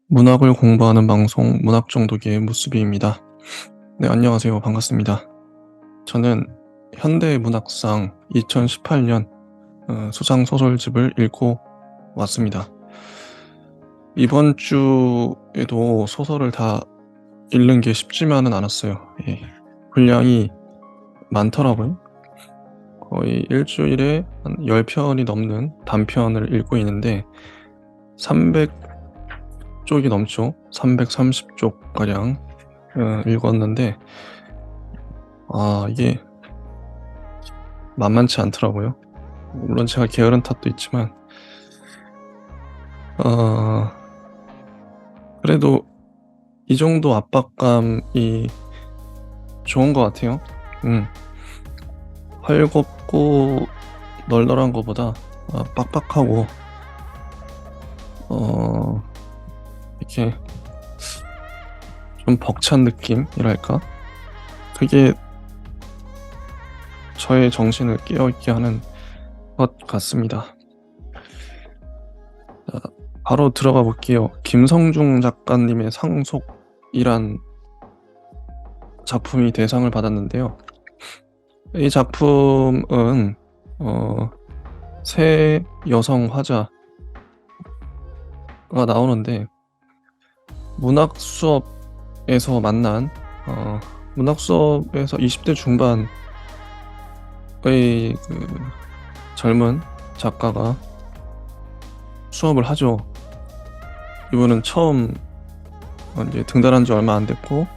문학을 공부하는 방송 문학정독의 무수비입니다. 네, 안녕하세요. 반갑습니다. 저는 현대문학상 2018년 수상 소설집을 읽고 왔습니다. 이번 주에도 소설을 다 읽는 게 쉽지만은 않았어요. 예, 분량이 많더라고요. 거의 일주일에 한 10편이 넘는 단편을 읽고 있는데 300쪽이 넘죠. 330쪽 가량 읽었는데 이게 만만치 않더라고요. 물론 제가 게으른 탓도 있지만 어 그래도 이 정도 압박감이 좋은 것 같아요. 음. 헐겁고 널널한 것보다 빡빡하고 어 이렇게 좀 벅찬 느낌이랄까? 그게 저의 정신을 깨어 있게 하는 것 같습니다. 자, 바로 들어가 볼게요. 김성중 작가님의 상속이란 작품이 대상을 받았는데요. 이 작품은 새 여성 화자가 나오는데 문학 수업에서 만난 문학 수업에서 20대 중반의 그 젊은 작가가 수업을 하죠. 이분은 처음 이제 등단한 지 얼마 안 됐고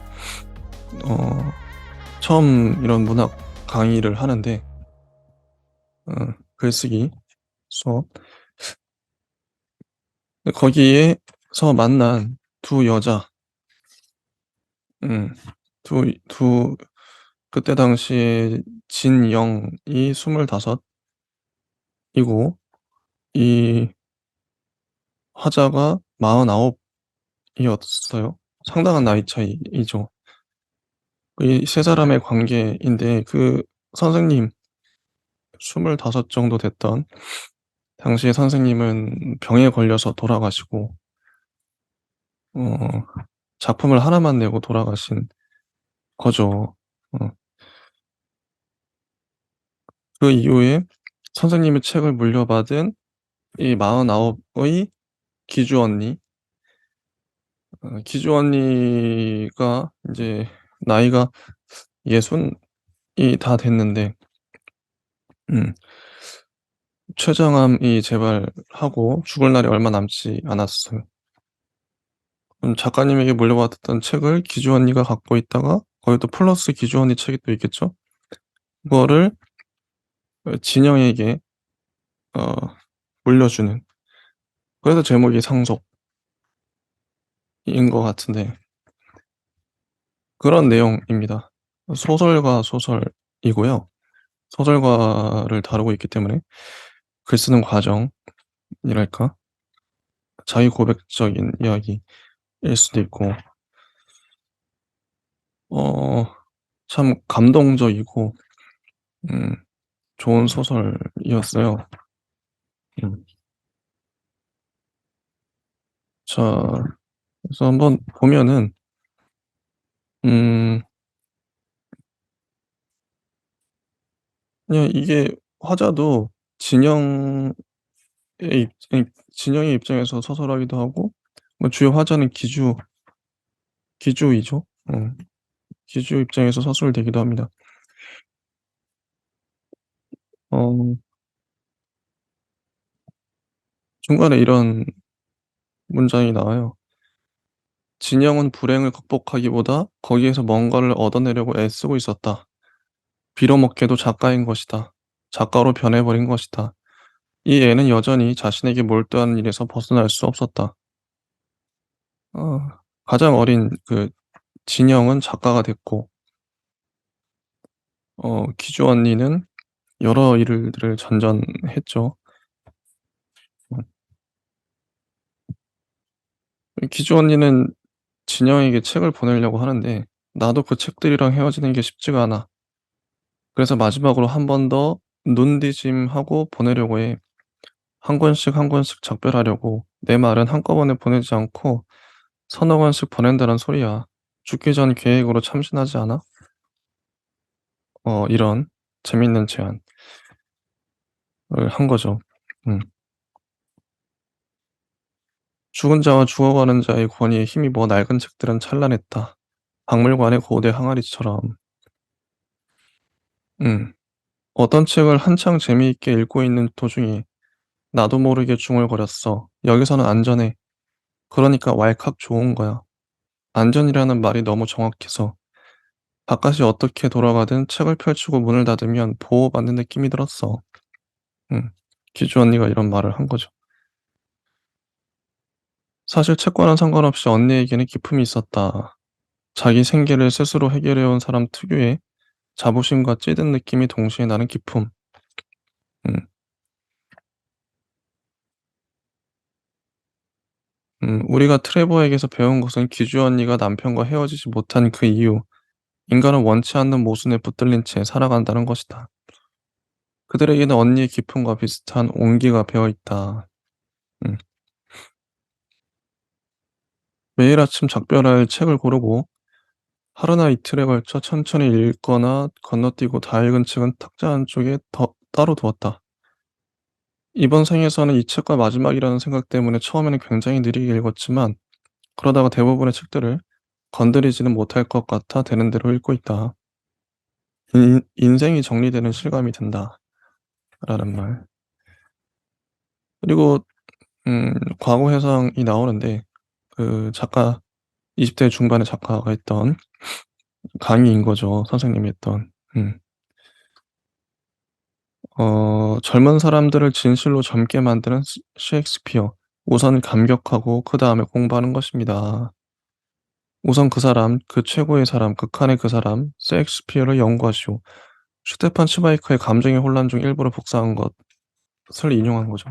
처음 이런 문학 강의를 하는데 글쓰기 수업. 거기에서 만난 두 여자, 음, 두 그때 당시에 진영이 25 이고 이 화자가 49 이었어요. 상당한 나이 차이이죠. 이 세 사람의 관계인데 그 선생님 25 정도 됐던 당시에 선생님은 병에 걸려서 돌아가시고 어 작품을 하나만 내고 돌아가신 거죠. 어 그 이후에 선생님의 책을 물려받은 이 49의 기주 언니, 기주 언니가 인제 나이가 60이 다 됐는데 음 췌장암이 재발하고 죽을 날이 얼마 남지 않았어요. 작가님에게 물려받았던 책을 기주 언니가 갖고 있다가 거기 또 플러스 기주 언니 책이 또 있겠죠. 그거를 진영에게 어 물려주는, 그래서 제목이 상속인 것 같은데 그런 내용입니다. 소설과 소설이고요. 소설가를 다루고 있기 때문에 글 쓰는 과정이랄까? 자기 고백적인 이야기일 수도 있고 어 참 감동적이고 음 좋은 소설이었어요. 음. 자, 그래서 한번 보면은 음 그냥 이게 화자도 진영의 진영의 입장에서 서술하기도 하고 뭐 주요 화자는 기주이죠. 기주 입장에서 서술되기도 합니다. 어 중간에 이런 문장이 나와요. "진영은 불행을 극복하기보다 거기에서 뭔가를 얻어내려고 애쓰고 있었다. 빌어먹게도 작가인 것이다. 작가로 변해버린 것이다. 이 애는 여전히 자신에게 몰두하는 일에서 벗어날 수 없었다." 어 가장 어린 그 진영은 작가가 됐고 기주 언니는 여러 일들을 전전했죠. 음 기주 언니는 진영에게 책을 보내려고 하는데 "나도 그 책들이랑 헤어지는 게 쉽지가 않아. 그래서 마지막으로 한 번 더 눈디짐하고 보내려고 해. 한 권씩 한 권씩 작별하려고. 내 말은 한꺼번에 보내지 않고 서너 권씩 보낸다는 소리야. 죽기 전 계획으로 참신하지 않아? 이런 재밌는 제안을 한 거죠. 음. 죽은 자와 죽어가는 자의 권위에 힘입어 낡은 책들은 찬란했다. 박물관의 고대 항아리처럼. 음. 어떤 책을 한창 재미있게 읽고 있는 도중에 나도 모르게 중얼거렸어. 여기서는 안전해. 그러니까 왈칵 좋은 거야. 안전이라는 말이 너무 정확해서 바깥이 어떻게 돌아가든 책을 펼치고 문을 닫으면 보호받는 느낌이 들었어. 음. 기주 언니가 이런 말을 한 거죠. 사실 책과는 상관없이 언니에게는 기품이 있었다. 자기 생계를 스스로 해결해온 사람 특유의 자부심과 찌든 느낌이 동시에 나는 기품. 음. 우리가 트레버에게서 배운 것은 기주 언니가 남편과 헤어지지 못한 그 이유, 인간은 원치 않는 모순에 붙들린 채 살아간다는 것이다. 그들에게는 언니의 기품과 비슷한 온기가 배어 있다. 음. 매일 아침 작별할 책을 고르고 하루나 이틀에 걸쳐 천천히 읽거나 건너뛰고 다 읽은 책은 탁자 안쪽에 따로 두었다. 이번 생에서는 이 책과 마지막이라는 생각 때문에 처음에는 굉장히 느리게 읽었지만 그러다가 대부분의 책들을 건드리지는 못할 것 같아 되는 대로 읽고 있다. 인생이 정리되는 실감이 든다. 라는 말. 그리고 과거 회상이 나오는데 그 작가 20대 중반의 작가가 했던 강의인 거죠. 선생님이 했던. 젊은 사람들을 진실로 젊게 만드는 셰익스피어. 우선 감격하고 그다음에 공부하는 것입니다. 우선 그 사람, 그 최고의 사람, 극한의 그 사람, 셰익스피어를 연구하시오. 슈테판 츠바이커의 감정의 혼란 중 일부를 복사한 것을 인용한 거죠.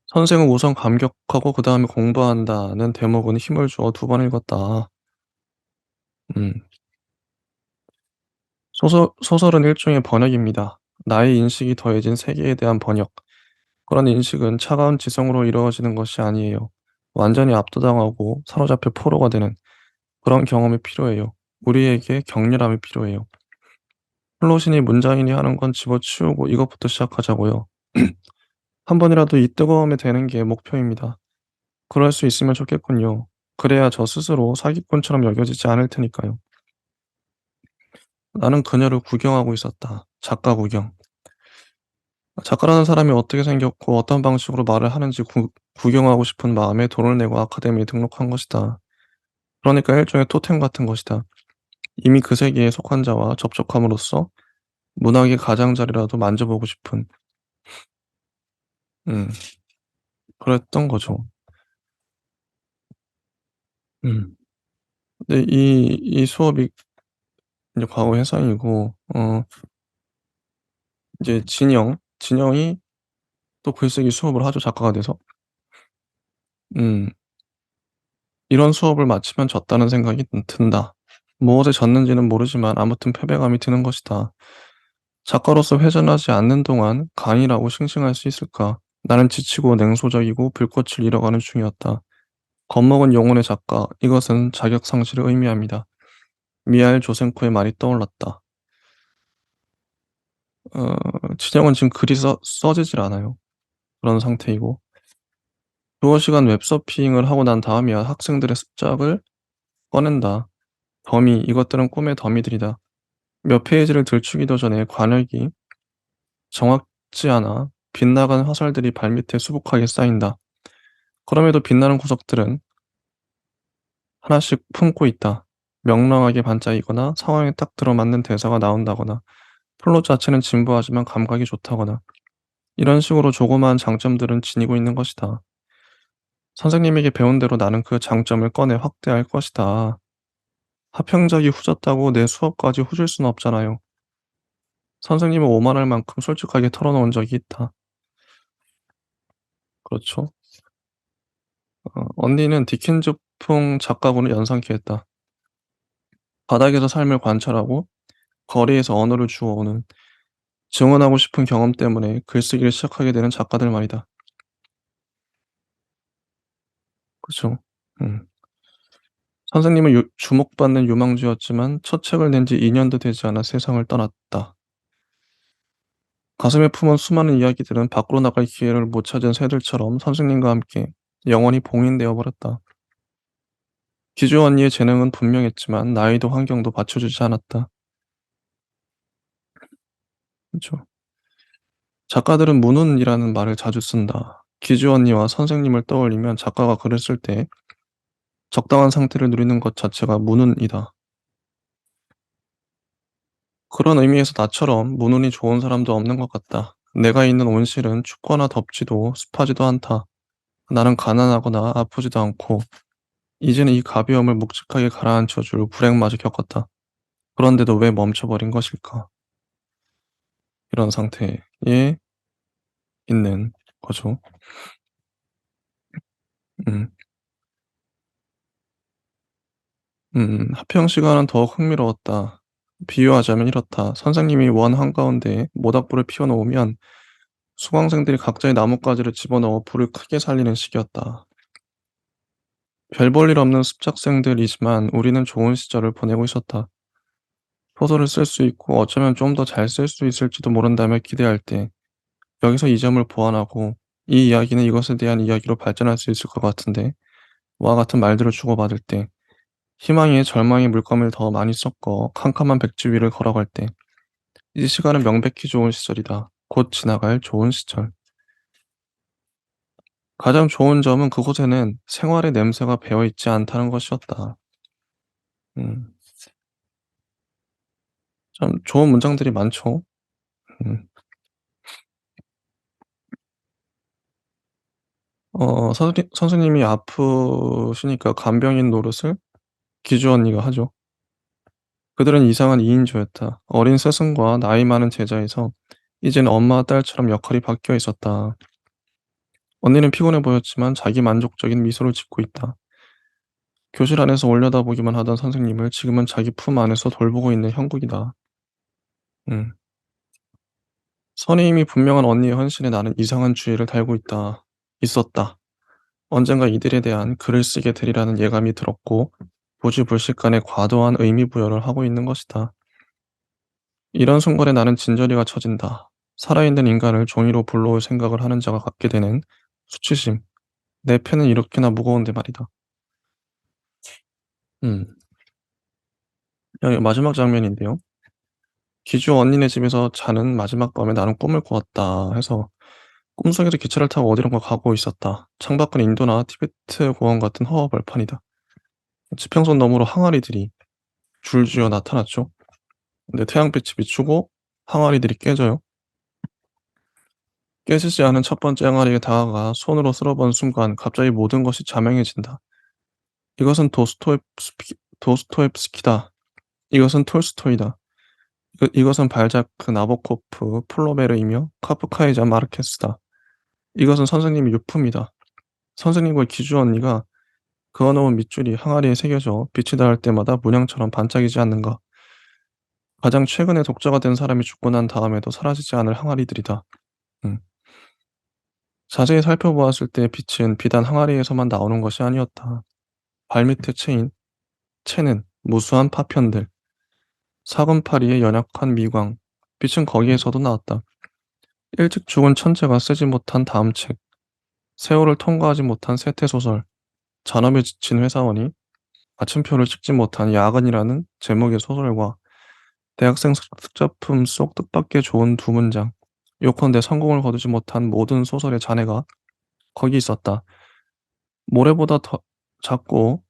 선생은 우선 감격하고 그다음에 공부한다는 대목은 힘을 주어 두 번 읽었다. 음. 소설은 일종의 번역입니다. 나의 인식이 더해진 세계에 대한 번역. 그런 인식은 차가운 지성으로 이루어지는 것이 아니에요. 완전히 압도당하고 사로잡혀 포로가 되는 그런 경험이 필요해요. 우리에게 격렬함이 필요해요. 플롯이니 문장이니 하는 건 집어치우고 이것부터 시작하자고요. 한 번이라도 이 뜨거움에 대는 게 목표입니다. 그럴 수 있으면 좋겠군요. 그래야 저 스스로 사기꾼처럼 여겨지지 않을 테니까요. 나는 그녀를 구경하고 있었다. 작가 구경. 작가라는 사람이 어떻게 생겼고 어떤 방식으로 말을 하는지 구경하고 싶은 마음에 돈을 내고 아카데미에 등록한 것이다. 그러니까 일종의 토템 같은 것이다. 이미 그 세계에 속한 자와 접촉함으로써 문학의 가장자리라도 만져보고 싶은 음 그랬던 거죠. 음. 근데 이 수업이 이제 과거 해상이고 이제 진영이 또 글쓰기 수업을 하죠, 작가가 돼서. 음. '이런 수업을 마치면 졌다.'는 생각이 든다. 무엇에 졌는지는 모르지만 아무튼 패배감이 드는 것이다. 작가로서 회전하지 않는 동안 강이라고 싱싱할 수 있을까? 나는 지치고 냉소적이고 불꽃을 잃어가는 중이었다. 겁먹은 영혼의 작가, 이것은 자격 상실을 의미합니다. 미하일 조센코의 말이 떠올랐다. 어, 진영은 지금 글이 써지질 않아요. 그런 상태이고. 두어 시간 웹서핑을 하고 난 다음이야 학생들의 습작을 꺼낸다. 더미, 이것들은 꿈의 더미들이다. 몇 페이지를 들추기도 전에 관역이 정확지 않아 빗나간 화살들이 발밑에 수북하게 쌓인다. 그럼에도 빛나는 구석들은 하나씩 품고 있다. 명랑하게 반짝이거나 상황에 딱 들어맞는 대사가 나온다거나 플롯 자체는 진부하지만 감각이 좋다거나 이런 식으로 조그마한 장점들은 지니고 있는 것이다. 선생님에게 배운 대로 나는 그 장점을 꺼내 확대할 것이다. 합평작이 후졌다고 내 수업까지 후질 수는 없잖아요. 선생님은 오만할 만큼 솔직하게 털어놓은 적이 있다. 그렇죠. 언니는 디킨즈풍 작가군을 연상케 했다. 바닥에서 삶을 관찰하고 거리에서 언어를 주워오는 증언하고 싶은 경험 때문에 글쓰기를 시작하게 되는 작가들 말이다. 그죠. 음. 선생님은 주목받는 유망주였지만 첫 책을 낸 지 2 년도 되지 않아 세상을 떠났다. 가슴에 품은 수많은 이야기들은 밖으로 나갈 기회를 못 찾은 새들처럼 선생님과 함께 영원히 봉인되어 버렸다. 기주 언니의 재능은 분명했지만 나이도 환경도 받쳐주지 않았다. 그죠. 작가들은 문운이라는 말을 자주 쓴다. 기주 언니와 선생님을 떠올리면 작가가 글을 쓸 때 적당한 상태를 누리는 것 자체가 문운이다. 그런 의미에서 나처럼 문운이 좋은 사람도 없는 것 같다. 내가 있는 온실은 춥거나 덥지도 습하지도 않다. 나는 가난하거나 아프지도 않고 이제는 이 가벼움을 묵직하게 가라앉혀 줄 불행마저 겪었다. 그런데도 왜 멈춰버린 것일까? 이런 상태에 있는 거죠. 음. 합평 시간은 더욱 흥미로웠다. 비유하자면 이렇다. 선생님이 원 한가운데에 모닥불을 피워 놓으면 수강생들이 각자의 나뭇가지를 집어넣어 불을 크게 살리는 식이었다. 별 볼 일 없는 습작생들이지만 우리는 좋은 시절을 보내고 있었다. 소설을 쓸 수 있고 어쩌면 좀 더 잘 쓸 수 있을지도 모른다며 기대할 때 여기서 이 점을 보완하고 이 이야기는 이것에 대한 이야기로 발전할 수 있을 것 같은데 와 같은 말들을 주고받을 때 희망에 절망의 물감을 더 많이 섞어 캄캄한 백지 위를 걸어갈 때 이 시간은 명백히 좋은 시절이다. 곧 지나갈 좋은 시절. 가장 좋은 점은 그곳에는 생활의 냄새가 배어 있지 않다는 것이었다. 음. 참 좋은 문장들이 많죠. 음. 선생님이 아프시니까 간병인 노릇을 기주 언니가 하죠. 그들은 이상한 2 인조였다. 어린 스승과 나이 많은 제자에서 이젠 엄마와 딸처럼 역할이 바뀌어 있었다. 언니는 피곤해 보였지만 자기 만족적인 미소를 짓고 있다. 교실 안에서 올려다보기만 하던 선생님을 지금은 자기 품 안에서 돌보고 있는 형국이다. 음. 선임이 분명한 언니의 헌신에 나는 이상한 주의를 달고 있었다. 언젠가 이들에 대한 글을 쓰게 되리라는 예감이 들었고 부지불식간에 과도한 의미 부여를 하고 있는 것이다. 이런 순간에 나는 진저리가 처진다. 살아있는 인간을 종이로 불러올 생각을 하는 자가 갖게 되는 수치심. 내 펜은 이렇게나 무거운데 말이다. 음. 여기 마지막 장면인데요. 기주 언니네 집에서 자는 마지막 밤에 나는 꿈을 꾸었다 해서 꿈속에서 기차를 타고 어디론가 가고 있었다. 창밖은 인도나 티베트 고원 같은 허허벌판이다. 지평선 너머로 항아리들이 줄지어 나타났죠. 근데 태양빛이 비추고 항아리들이 깨져요. 깨지지 않은 첫 번째 항아리에 다가가 손으로 쓸어본 순간 갑자기 모든 것이 자명해진다. 이것은 도스토옙스키다. 이것은 톨스토이다. 이것은 발자크, 나보코프, 플로베르이며 카프카이자 마르케스다. 이것은 선생님의 유품이다. 선생님과 기주 언니가 그어놓은 밑줄이 항아리에 새겨져 빛이 닿을 때마다 문양처럼 반짝이지 않는가. 가장 최근에 독자가 된 사람이 죽고 난 다음에도 사라지지 않을 항아리들이다. 음. 자세히 살펴보았을 때 빛은 비단 항아리에서만 나오는 것이 아니었다. 발밑에 채는 무수한 파편들, 사금파리의 연약한 미광, 빛은 거기에서도 나왔다. 일찍 죽은 천재가 쓰지 못한 다음 책, 세월을 통과하지 못한 세태소설, 잔업에 지친 회사원이 마침표를 찍지 못한 야근이라는 제목의 소설과 대학생 특작품 속 뜻밖의 좋은 2문장, 요컨대 성공을 거두지 못한 모든 소설의 잔해가 거기 있었다. 모래보다 더 작고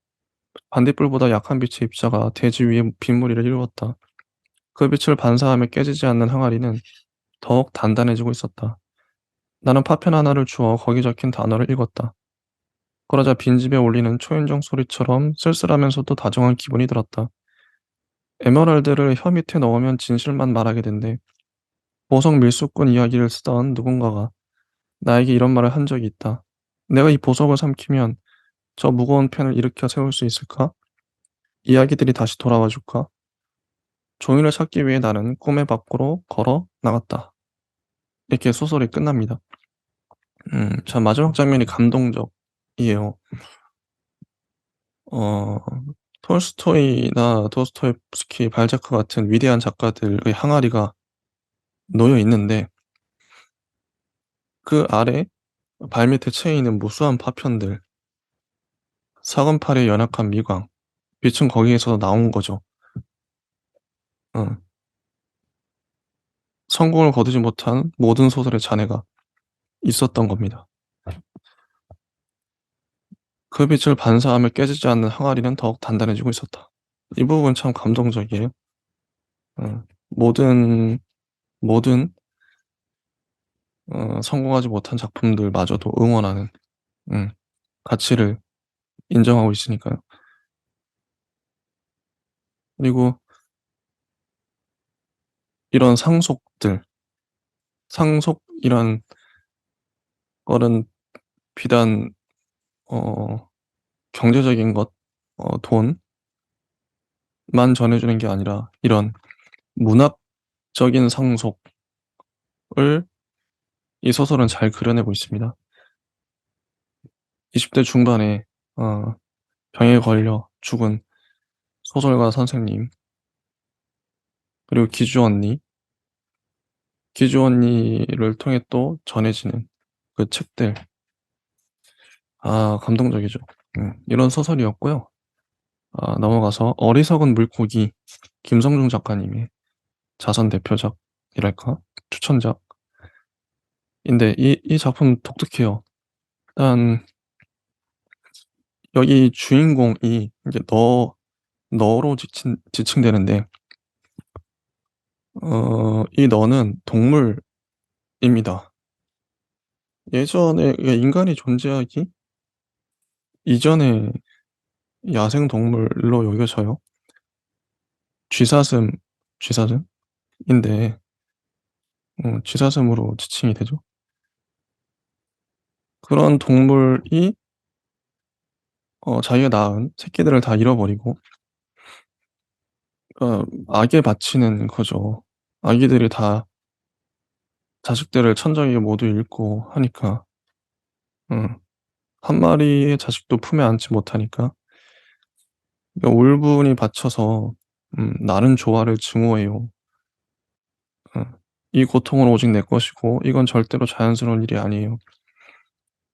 반딧불보다 약한 빛의 입자가 대지 위에 빗무리를 이루었다. 그 빛을 반사하며 깨지지 않는 항아리는 더욱 단단해지고 있었다. 나는 파편 하나를 주워 거기 적힌 단어를 읽었다. 그러자 빈집에 울리는 초인종 소리처럼 쓸쓸하면서도 다정한 기분이 들었다. 에메랄드를 혀 밑에 넣으면 진실만 말하게 된대. 보석 밀수꾼 이야기를 쓰던 누군가가 나에게 이런 말을 한 적이 있다. 내가 이 보석을 삼키면 저 무거운 펜을 일으켜 세울 수 있을까? 이야기들이 다시 돌아와 줄까? 종이를 찾기 위해 나는 꿈의 밖으로 걸어 나갔다. 이렇게 소설이 끝납니다. 참 마지막 장면이 감동적이에요. 어 톨스토이나 도스토옙스키, 발자크 같은 위대한 작가들의 항아리가 놓여 있는데 그 아래 발밑에 채여 있는 무수한 파편들, 사금팔의 연약한 미광, 빛은 거기에서 나온 거죠. 어. 성공을 거두지 못한 모든 소설의 잔해가 있었던 겁니다. 그 빛을 반사하며 깨지지 않는 항아리는 더욱 단단해지고 있었다. 이 부분 참 감동적이에요. 모든 모든 성공하지 못한 작품들마저도 응원하는 음 가치를 인정하고 있으니까요. 그리고 이런 상속이란 거는 비단 어 경제적인 것, 돈만 전해 주는 게 아니라 이런 문학적인 상속을 이 소설은 잘 그려내고 있습니다. 20대 중반에 어 병에 걸려 죽은 소설가 선생님, 그리고 기주 언니를 통해 또 전해지는 그 책들. 감동적이죠. 이런 소설이었고요. 넘어가서 어리석은 물고기, 김성중 작가님의 자선 대표작이랄까? 추천작인데 이 작품 독특해요. 일단 여기 주인공이 이제 너로 지칭되는데 이 너는 동물입니다. 예전에 인간이 존재하기 이전에 야생 동물로 여겨져요. 쥐사슴 쥐사슴인데 쥐사슴으로 지칭이 되죠. 그런 동물이 자기가 낳은 새끼들을 다 잃어버리고 악에 바치는 거죠. 아기들이 다 자식들을 천적에게 모두 잃고 하니까 음 한 마리의 자식도 품에 안지 못하니까 울분이 받쳐서 나는 조화를 증오해요. 이 고통은 오직 내 것이고 이건 절대로 자연스러운 일이 아니에요.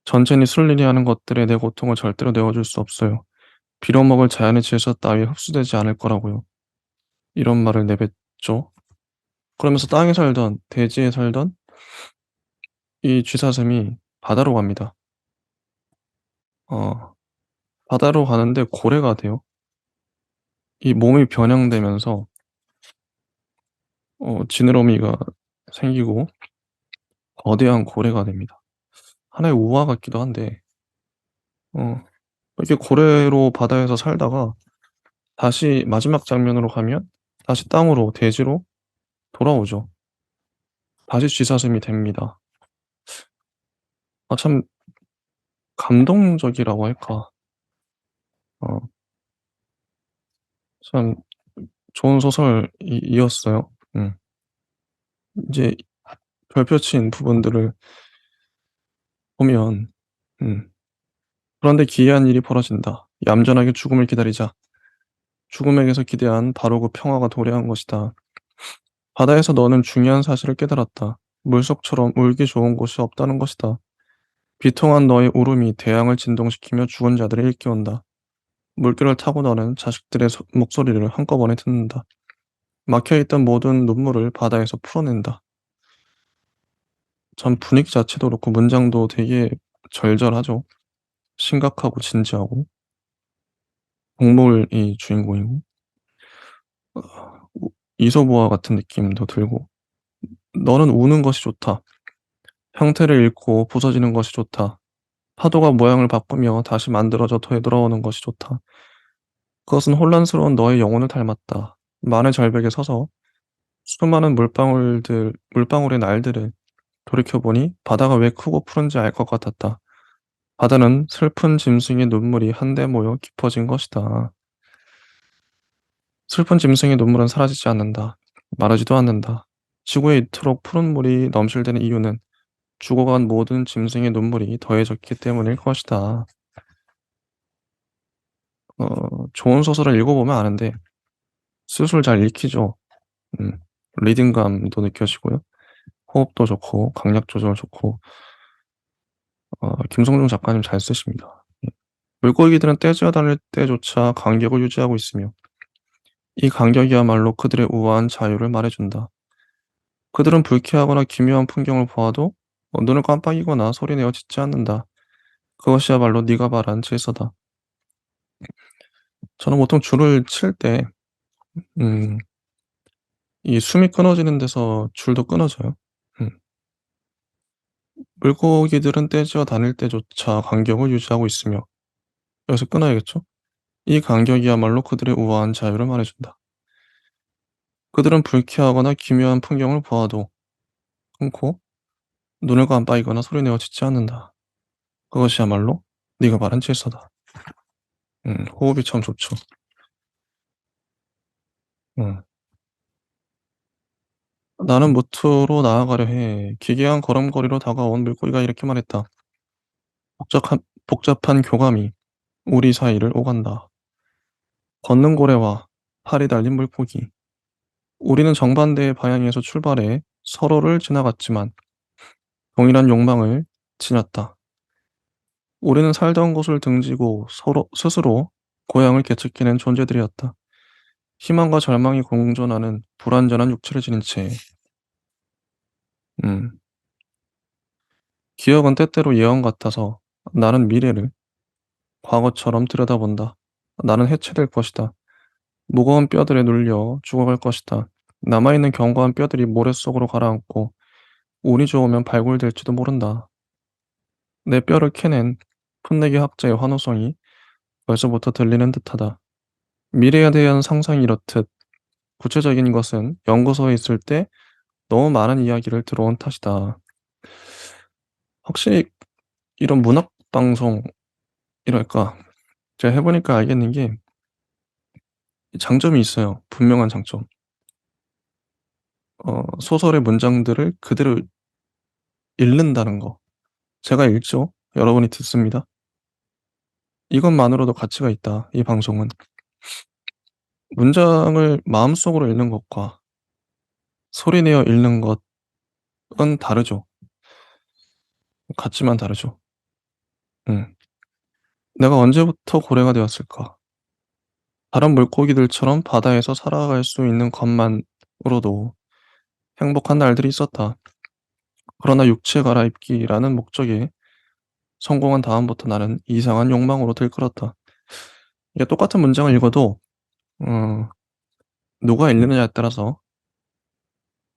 전쟁이 술리리 하는 것들에 내 고통을 절대로 내어줄 수 없어요. 빌어먹을 자연의 질서 따위 흡수되지 않을 거라고요. 이런 말을 내뱉죠. 그러면서 땅에 살던 대지에 살던 이 쥐사슴이 바다로 갑니다. 어 바다로 가는데 고래가 돼요. 이 몸이 변형되면서 지느러미가 생기고 거대한 고래가 됩니다. 하나의 우화 같기도 한데 어 이렇게 고래로 바다에서 살다가 다시 마지막 장면으로 가면 다시 땅으로 대지로 돌아오죠. 다시 쥐사슴이 됩니다. 참 감동적이라고 할까. 어 참 좋은 소설이었어요. 이제 별표친 부분들을 보면 음 "그런데 기이한 일이 벌어진다. 얌전하게 죽음을 기다리자. 죽음에게서 기대한 바로 그 평화가 도래한 것이다. 바다에서 너는 중요한 사실을 깨달았다. 물속처럼 울기 좋은 곳이 없다는 것이다. 비통한 너의 울음이 대양을 진동시키며 죽은 자들을 일깨운다. 물결을 타고 너는 자식들의 목소리를 한꺼번에 듣는다. 막혀있던 모든 눈물을 바다에서 풀어낸다." 전 분위기 자체도 그렇고 문장도 되게 절절하죠. 심각하고 진지하고 동물이 주인공이고 어 이솝우화 같은 느낌도 들고 "너는 우는 것이 좋다. 형태를 잃고 부서지는 것이 좋다. 파도가 모양을 바꾸며 다시 만들어져 되돌아오는 것이 좋다. 그것은 혼란스러운 너의 영혼을 닮았다. 만의 절벽에 서서 수많은 물방울의 날들을 돌이켜보니 바다가 왜 크고 푸른지 알 것 같았다. 바다는 슬픈 짐승의 눈물이 한데 모여 깊어진 것이다. 슬픈 짐승의 눈물은 사라지지 않는다. 마르지도 않는다. 지구에 이토록 푸른 물이 넘실대는 이유는 죽어간 모든 짐승의 눈물이 더해졌기 때문일 것이다. 좋은 소설을 읽어보면 아는데 스스로 잘 읽히죠. 음. 리듬감도 느껴지고요. 호흡도 좋고 강약 조절 좋고 김성중 작가님 잘 쓰십니다. 예. 물고기들은 떼지어 다닐 때조차 간격을 유지하고 있으며 이 간격이야말로 그들의 우아한 자유를 말해준다. 그들은 불쾌하거나 기묘한 풍경을 보아도 눈을 깜빡이거나 소리내어 짖지 않는다. 그것이야말로 네가 말한 질서다. 저는 보통 줄을 칠 때 음 이 숨이 끊어지는 데서 줄도 끊어져요. 음. 물고기들은 떼지어 다닐 때조차 간격을 유지하고 있으며 여기서 끊어야겠죠? 이 간격이야말로 그들의 우아한 자유를 말해준다. 그들은 불쾌하거나 기묘한 풍경을 보아도 끊고 눈을 깜빡이거나 소리내어 짖지 않는다. 그것이야말로 네가 말한 질서다. 호흡이 참 좋죠. 음. 나는 무트로 나아가려 해. 기괴한 걸음걸이로 다가온 물고기가 이렇게 말했다. 복잡한 교감이 우리 사이를 오간다. 걷는 고래와 팔이 달린 물고기. 우리는 정반대의 방향에서 출발해 서로를 지나갔지만 동일한 욕망을 지녔다. 우리는 살던 곳을 등지고 서로 스스로 고향을 되찾기는 존재들이었다. 희망과 절망이 공존하는 불완전한 육체를 지닌 채. 음. 기억은 때때로 예언 같아서 나는 미래를 과거처럼 들여다본다. 나는 해체될 것이다. 무거운 뼈들에 눌려 죽어갈 것이다. 남아있는 견고한 뼈들이 모래 속으로 가라앉고 운이 좋으면 발굴될지도 모른다. 내 뼈를 캐낸 풋내기 학자의 환호성이 벌써부터 들리는 듯하다. 미래에 대한 상상이 이렇듯 구체적인 것은 연구소에 있을 때 너무 많은 이야기를 들어온 탓이다. 확실히 이런 문학 방송이랄까 제가 해보니까 알겠는 게 장점이 있어요. 분명한 장점. 소설의 문장들을 그대로 읽는다는 거. 제가 읽죠. 여러분이 듣습니다. 이것만으로도 가치가 있다. 이 방송은. 문장을 마음속으로 읽는 것과 소리내어 읽는 것은 다르죠. 같지만 다르죠. 음. 내가 언제부터 고래가 되었을까? 다른 물고기들처럼 바다에서 살아갈 수 있는 것만으로도 행복한 날들이 있었다. 그러나 육체 갈아입기라는 목적에 성공한 다음부터 나는 이상한 욕망으로 들끓었다. 이게 똑같은 문장을 읽어도 어 누가 읽느냐에 따라서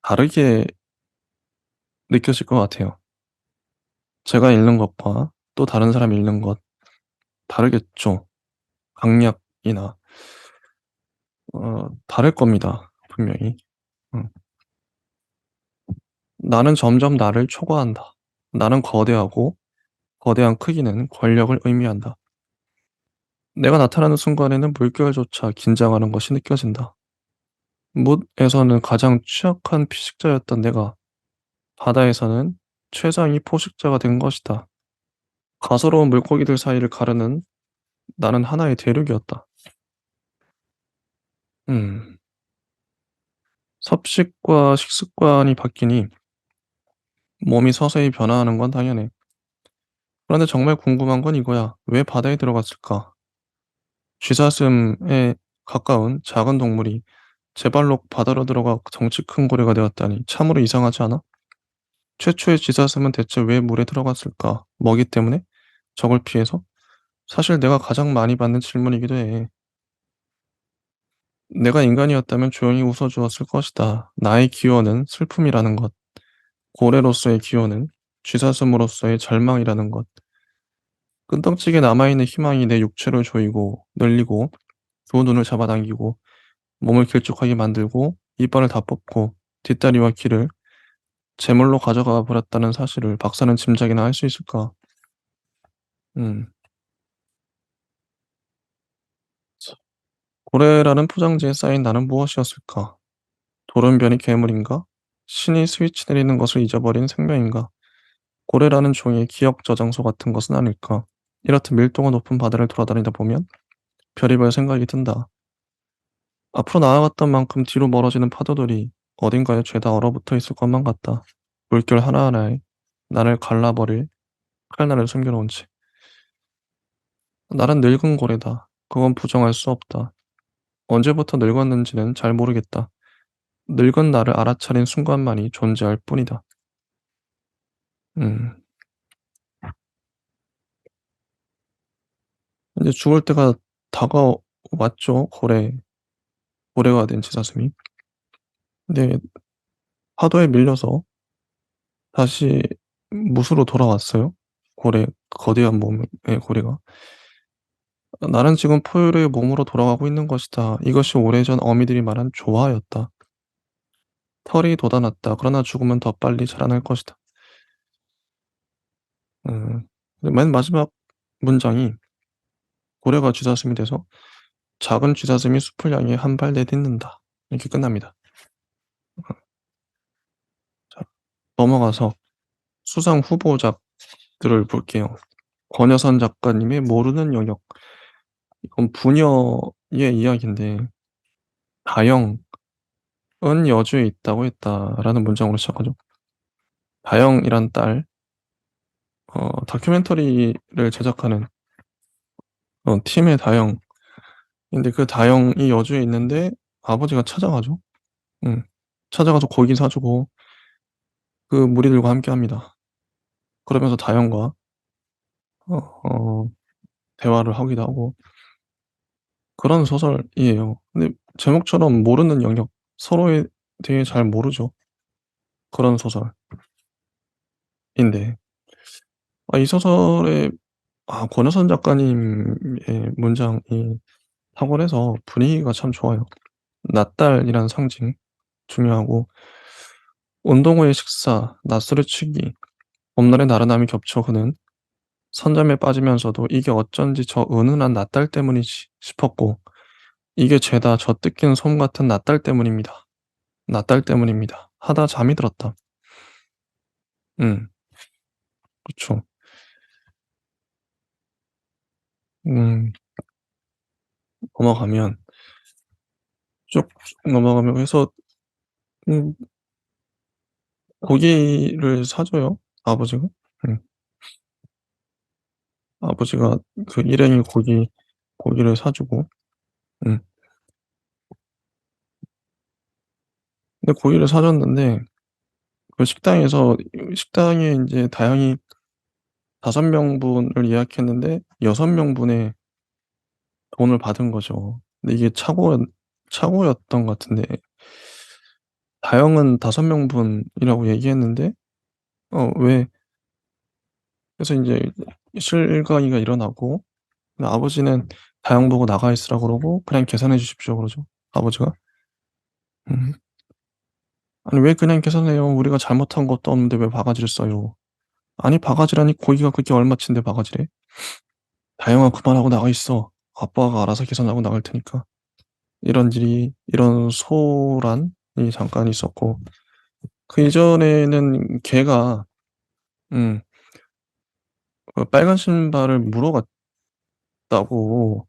다르게 느껴질 것 같아요. 제가 읽는 것과 또 다른 사람이 읽는 것 다르겠죠. 강약이나 다를 겁니다, 분명히. 음. 나는 점점 나를 초과한다. 나는 거대하고 거대한 크기는 권력을 의미한다. 내가 나타나는 순간에는 물결조차 긴장하는 것이 느껴진다. 뭇에서는 가장 취약한 피식자였던 내가 바다에서는 최상위 포식자가 된 것이다. 가소로운 물고기들 사이를 가르는 나는 하나의 대륙이었다. 음. 섭식과 식습관이 바뀌니 몸이 서서히 변화하는 건 당연해. 그런데 정말 궁금한 건 이거야. 왜 바다에 들어갔을까? 쥐사슴에 가까운 작은 동물이 제 발로 바다로 들어가 덩치 큰 고래가 되었다니 참으로 이상하지 않아? 최초의 쥐사슴은 대체 왜 물에 들어갔을까? 먹이 때문에? 적을 피해서? 사실 내가 가장 많이 받는 질문이기도 해. 내가 인간이었다면 조용히 웃어주었을 것이다. 나의 기원은 슬픔이라는 것, 고래로서의 기원은 쥐사슴으로서의 절망이라는 것, 끈덕지게 남아있는 희망이 내 육체를 조이고 늘리고 두 눈을 잡아당기고 몸을 길쭉하게 만들고 이빨을 다 뽑고 뒷다리와 귀를 제물로 가져가 버렸다는 사실을 박사는 짐작이나 할 수 있을까? 음. 고래라는 포장지에 쌓인 나는 무엇이었을까? 돌연변이 괴물인가? 신이 스위치 내리는 것을 잊어버린 생명인가? 고래라는 종의 기억 저장소 같은 것은 아닐까? 이렇듯 밀도가 높은 바다를 돌아다니다 보면 별의별 생각이 든다. 앞으로 나아갔던 만큼 뒤로 멀어지는 파도들이 어딘가에 죄다 얼어붙어 있을 것만 같다. 물결 하나하나에 나를 갈라버릴 칼날을 숨겨놓은 채. 나는 늙은 고래다. 그건 부정할 수 없다. 언제부터 늙었는지는 잘 모르겠다. 늙은 나를 알아차린 순간만이 존재할 뿐이다. 음. 이제 죽을 때가 다가왔죠. 고래가 된 지사슴이. 근데 파도에 밀려서 다시 무수로 돌아왔어요. 거대한 몸의 고래가. 나는 지금 포유류의 몸으로 돌아가고 있는 것이다. 이것이 오래전 어미들이 말한 조화였다. 털이 돋아났다. 그러나 죽으면 더 빨리 자라날 것이다. 근데 맨 마지막 문장이 고래가 쥐사슴이 돼서 작은 쥐사슴이 숲을 향해 한 발 내딛는다. 이렇게 끝납니다. 자, 넘어가서 수상 후보작들을 볼게요. 권여선 작가님의 모르는 영역. 이건 부녀의 이야기인데 다영은 여주에 있다고 했다라는 문장으로 시작하죠. 다영이란 딸, 다큐멘터리를 제작하는 팀의 다영인데 그 다영이 여주에 있는데 아버지가 찾아가죠. 음. 찾아가서 고기 사주고 그 무리들과 함께합니다. 그러면서 다영과 어 어 대화를 하기도 하고 그런 소설이에요. 근데 제목처럼 모르는 영역, 서로에 대해 잘 모르죠. 그런 소설인데 이 소설의 권여선 작가님의 문장이 탁월해서 분위기가 참 좋아요. 낫달이라는 상징 중요하고 운동 후의 식사, 낮술을 치기, 봄날의 나른함이 겹쳐 흐는 선잠에 빠지면서도 '이게 어쩐지 저 은은한 낫달 때문이지.' 싶었고 '이게 죄다 저 뜯긴 솜 같은 낫달 때문입니다. 낫달 때문입니다.' 하다 잠이 들었다. 음 그쵸. 음 넘어가면 쭉 넘어가면 해서 음 고기를 사줘요, 아버지가. 음. 아버지가 그 일행이 고기를 사주고 음 근데 고기를 사줬는데 그 식당에 인제 다행히 5 명분을 예약했는데 6 명분의 돈을 받은 거죠. 근데 이게 착오였던 것 같은데 다영은 5 명분이라고 얘기했는데 왜 그래서 인제 실강이가 일어나고 근데 아버지는 다영 보고 "나가 있으라." 그러고 "그냥 계산해 주십시오." 그러죠, 아버지가. 음. "아니 왜 그냥 계산해요. 우리가 잘못한 것도 없는데 왜 바가지를 써요." "아니 바가지라니 고기가 그게 얼마치인데 바가지래." "다영아 그만하고 나가 있어. 아빠가 알아서 계산하고 나갈 테니까." 이런 소란이 잠깐 있었고 그 이전에는 걔가 음 빨간 신발을 물어 갔다고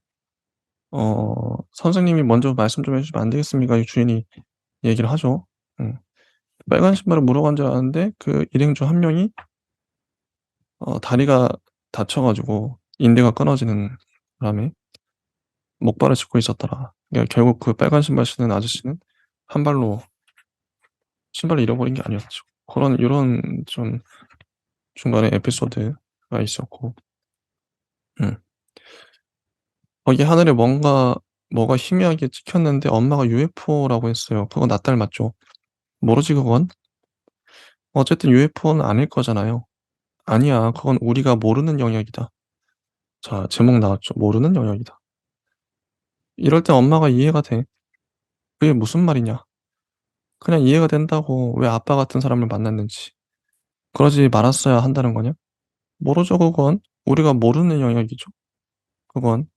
"선생님이 먼저 말씀 좀 해 주시면 안 되겠습니까?" 이 주인이 얘기를 하죠. 음. 빨간 신발을 물어 간 줄 알았는데 그 일행 중 한 명이 다리가 다쳐 가지고 인대가 끊어지는 바람에 목발을 짚고 있었더라. 그러니까 결국 그 빨간 신발 신은 아저씨는 한 발로 신발을 잃어버린 게 아니었죠. 그런 요런 좀 중간에 에피소드가 있었고 음. 거기 하늘에 뭐가 희미하게 찍혔는데 엄마가 UFO라고 했어요. 그거 나 딸 맞죠? 모르지 그건? 어쨌든 UFO는 아닐 거잖아요. "아니야. 그건 우리가 모르는 영역이다." 자 제목 나왔죠. "모르는 영역이다." 이럴 때 엄마가 이해가 돼. 그게 무슨 말이냐. 그냥 이해가 된다고 왜 아빠 같은 사람을 만났는지. 그러지 말았어야 한다는 거냐? 모르죠 그건. 우리가 모르는 영역이죠. 그건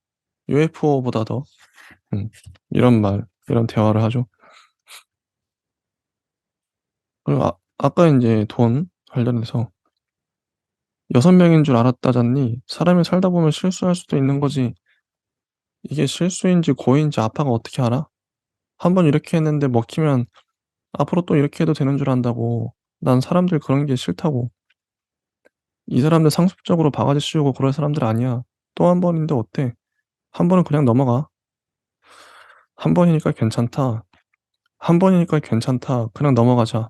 UFO보다 더 음 이런 대화를 하죠. 그리고 아까 인제 돈 관련해서 "6 명인 줄 알았다잖니. 사람이 살다 보면 실수할 수도 있는 거지." 이게 실수인지 고의인지 아빠가 어떻게 알아? 한 번 이렇게 했는데 먹히면 앞으로 또 이렇게 해도 되는 줄 안다고. 난 사람들 그런 게 싫다고. 이 사람들 상습적으로 바가지 씌우고 그럴 사람들 아니야. 또 한 번인데 어때? 한 번은 그냥 넘어가. 한 번이니까 괜찮다. 한 번이니까 괜찮다. 그냥 넘어가자.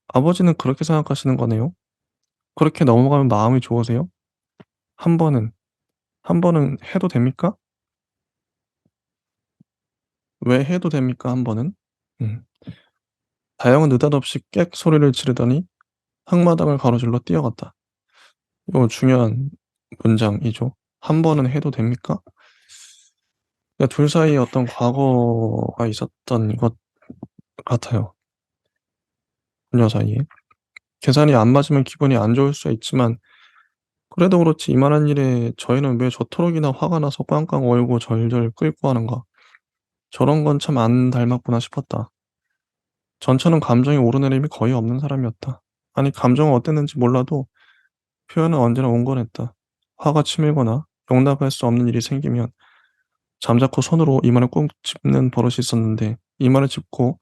아버지는 그렇게 생각하시는 거네요. 그렇게 넘어가면 마음이 좋으세요? 한 번은, 한 번은 해도 됩니까? 왜 해도 됩니까? 한 번은? 음. 다영은 느닷없이 깩 소리를 지르더니 항마당을 가로질러 뛰어갔다. 이거 중요한 문장이죠. 한 번은 해도 됩니까? 그러니까 둘 사이에 어떤 과거가 있었던 것 같아요, 그녀 사이에. 계산이 안 맞으면 기분이 안 좋을 수 있지만 그래도 그렇지 이만한 일에 저희는 왜 저토록이나 화가 나서 꽝꽝 얼고 절절 끓고 하는가. 저런 건 참 안 닮았구나 싶었다. 전처는 감정이 오르내림이 거의 없는 사람이었다. 아니 감정은 어땠는지 몰라도 표현은 언제나 온건했다. 화가 치밀거나 용납할 수 없는 일이 생기면 잠자코 손으로 이마를 꾹 짚는 버릇이 있었는데 이마를 짚고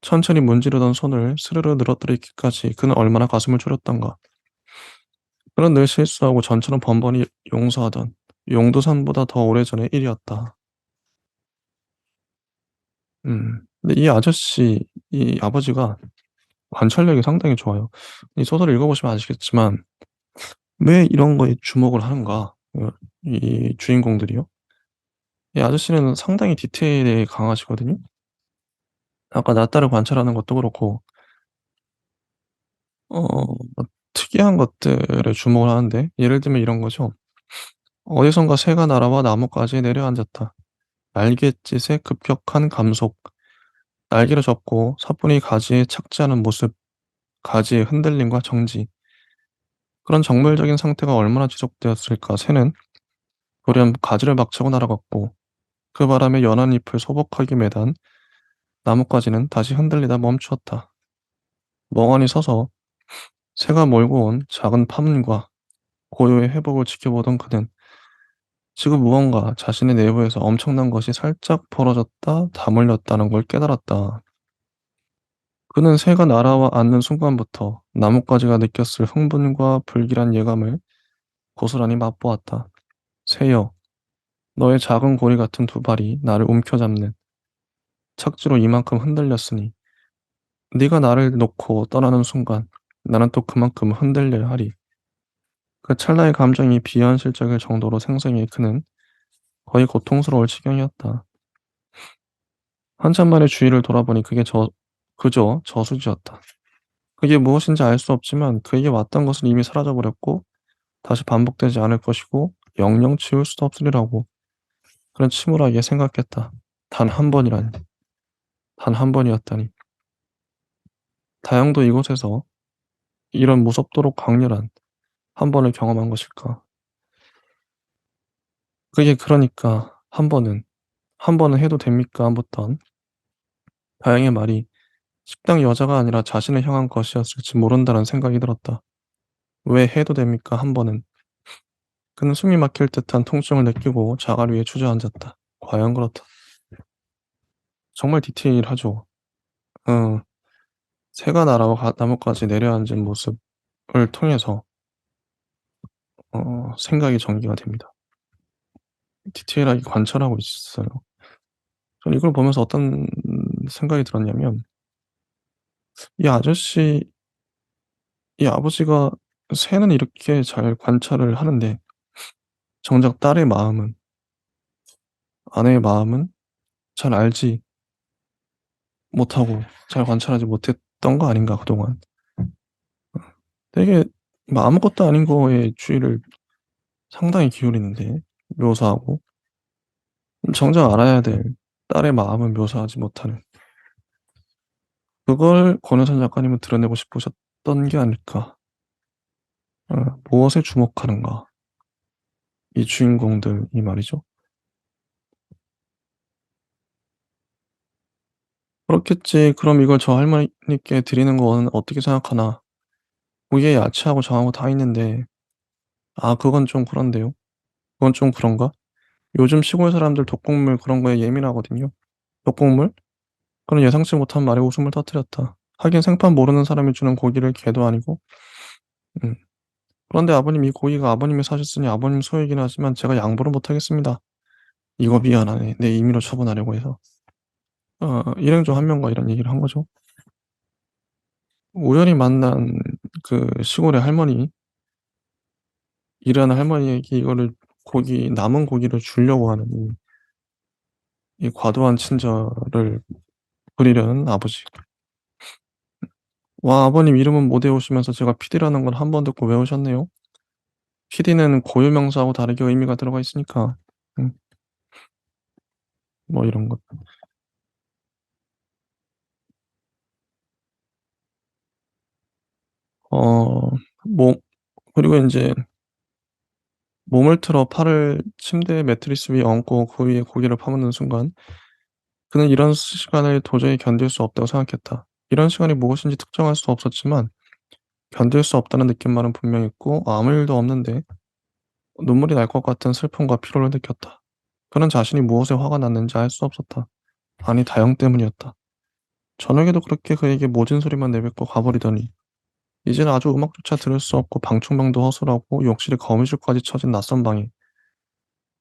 천천히 문지르던 손을 스르르 늘어뜨리기까지 그는 얼마나 가슴을 졸였던가. 그는 늘 실수하고 전처럼 번번이 용서하던 용두산보다 더 오래전의 일이었다. 근데 이 아저씨 이 아버지가 관찰력이 상당히 좋아요. 이 소설을 읽어보시면 아시겠지만 왜 이런 거에 주목을 하는가 이 주인공들이요. 이 아저씨는 상당히 디테일에 강하시거든요. 아까 나 딸을 관찰하는 것도 그렇고 뭐 특이한 것들에 주목을 하는데 예를 들면 이런 거죠. 어디선가 새가 날아와 나뭇가지에 내려앉았다. 날갯짓의 급격한 감속, 날개를 접고 사뿐히 가지에 착지하는 모습, 가지의 흔들림과 정지. 그런 정물적인 상태가 얼마나 지속되었을까. 새는 돌연 가지를 박차고 날아갔고 그 바람에 연한 잎을 소복하게 매단 나뭇가지는 다시 흔들리다 멈추었다. 멍하니 서서 새가 몰고 온 작은 파문과 고요의 회복을 지켜보던 그는 지금 무언가 자신의 내부에서 엄청난 것이 살짝 벌어졌다 다물렸다는 걸 깨달았다. 그는 새가 날아와 앉는 순간부터 나뭇가지가 느꼈을 흥분과 불길한 예감을 고스란히 맛보았다. 새여, 너의 작은 고리 같은 두 발이 나를 움켜잡는 착지로 이만큼 흔들렸으니 네가 나를 놓고 떠나는 순간 나는 또 그만큼 흔들려야 하리. 그 찰나의 감정이 비현실적일 정도로 생생해 그는 거의 고통스러울 지경이었다. 한참 만에 주위를 돌아보니 그저 저수지였다. 그게 무엇인지 알 수 없지만 그에게 왔던 것은 이미 사라져 버렸고 다시 반복되지 않을 것이고 영영 지울 수도 없으리라고 그는 침울하게 생각했다. 단 한 번이라니. 단 한 번이었다니. 다영도 이곳에서 이런 무섭도록 강렬한 한 번을 경험한 것일까? 그게 그러니까 한 번은 해도 됩니까? 묻던 다영의 말이 식당 여자가 아니라 자신을 향한 것이었을지 모른다는 생각이 들었다. 왜 해도 됩니까? 한 번은. 그는 숨이 막힐 듯한 통증을 느끼고 자갈 위에 주저앉았다. 과연 그렇다. 정말 디테일하죠. 어, 새가 날아와 나뭇가지 내려앉은 모습을 통해서 생각이 전개가 됩니다. 디테일하게 관찰하고 있어요. 저는 이걸 보면서 어떤 생각이 들었냐면 이 아저씨 이 아버지가 새는 이렇게 잘 관찰을 하는데 정작 딸의 마음은 아내의 마음은 잘 알지 못하고 잘 관찰하지 못했던 거 아닌가 그동안. 되게 뭐 아무것도 아닌 거에 주의를 상당히 기울이는데 묘사하고 정작 알아야 될 딸의 마음을 묘사하지 못하는 그걸 권혜선 작가님은 드러내고 싶으셨던 게 아닐까. 무엇에 주목하는가 이 주인공들이 말이죠. 그렇겠지. 그럼 이걸 저 할머니께 드리는 건 어떻게 생각하나. 위에 야채하고 저하고 다 있는데 아 그건 좀 그런데요. 그건 좀 그런가? 요즘 시골 사람들 독극물 그런 거에 예민하거든요. 독극물? 그런 예상치 못한 말에 웃음을 터뜨렸다. 하긴 생판 모르는 사람이 주는 고기를 개도 아니고. 음. 그런데 아버님 이 고기가 아버님이 사셨으니 아버님 소유이긴 하지만 제가 양보를 못 하겠습니다. 이거 미안하네. 내 임의로 처분하려고 해서. 일행중 한 명과 이런 얘기를 한 거죠. 우연히 만난 그 시골의 할머니, 일하는 할머니에게 이거를 남은 고기를 주려고 하는 이 과도한 친절을 부리려는 아버지. 와, 아버님 이름은 못 외우시면서 제가 PD라는 걸 한 번 듣고 외우셨네요. PD는 고유명사하고 다르게 의미가 들어가 있으니까. 음 뭐 이런 것. 어 뭐 그리고 인제 몸을 틀어 팔을 침대 매트리스 위에 얹고 그 위에 고기를 퍼붓는 순간 그는 이런 시간을 도저히 견딜 수 없다고 생각했다. 이런 시간이 무엇인지 특정할 수 없었지만 견딜 수 없다는 느낌만은 분명했고 아무 일도 없는데 눈물이 날 것 같은 슬픔과 피로를 느꼈다. 그는 자신이 무엇에 화가 났는지 알 수 없었다. 아니 다영 때문이었다. 저녁에도 그렇게 그에게 모진 소리만 내뱉고 가버리더니 이제는 아주 음악조차 들을 수 없고 방충망도 허술하고 욕실에 거미줄까지 쳐진 낯선 방에